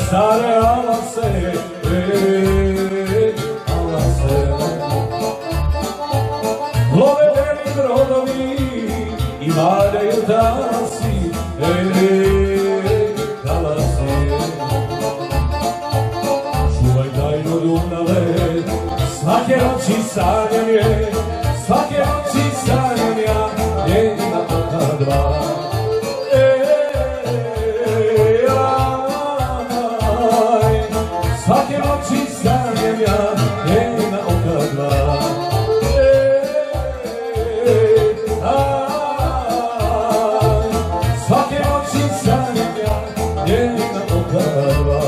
stare alase, alase. Love veli brodovi i valjaju talasi, talasi. Čuvaj tajno Dunave, svake noći sanjam je, svake noći sanjam ja, njena oka dva. Svake noći sanjam ja, njena oka dva. Svake noći sanjam ja, njena oka dva.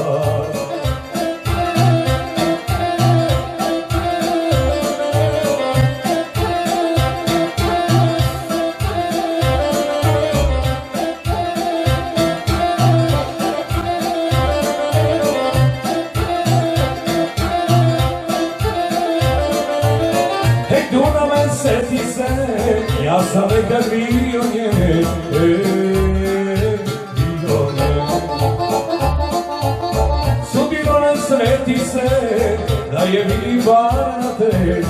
Dunave, seti se, ja sam nekad bio nje, bio nje. Sudbinove, seti se, da je vidi bar na te,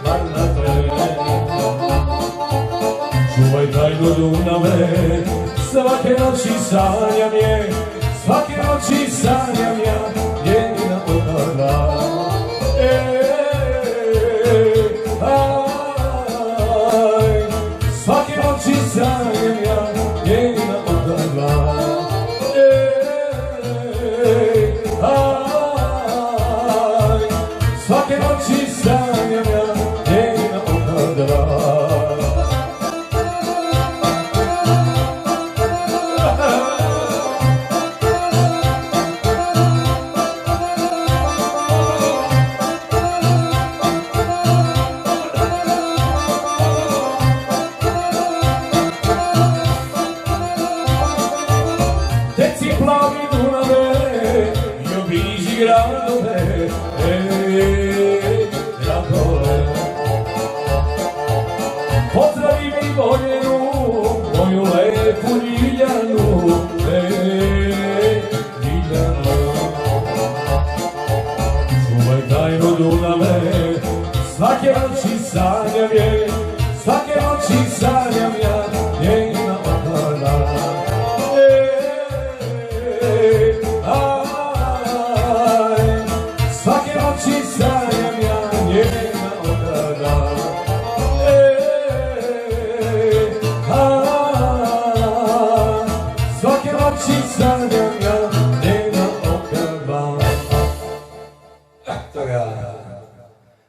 bar na te. Čuvaj tajno Dunave, svake noći sanjam je, svake noći sanjam ja, njena oka dva. Svake noći sanjam ja, njena oka dva. Svake noći sanjam ja, njena oka dva. Teci plavi Dunave i obiđi gradove, gradove. Pozdravi mi voljenu, moju lepu Ljiljanu, Ljiljanu. Čuvaj tajno Dunave, svake noći sanjam je, svake noći sanjam ja, njena oka dva. Svake noći sanjam ja, njena oka dva. Svake noći sanjam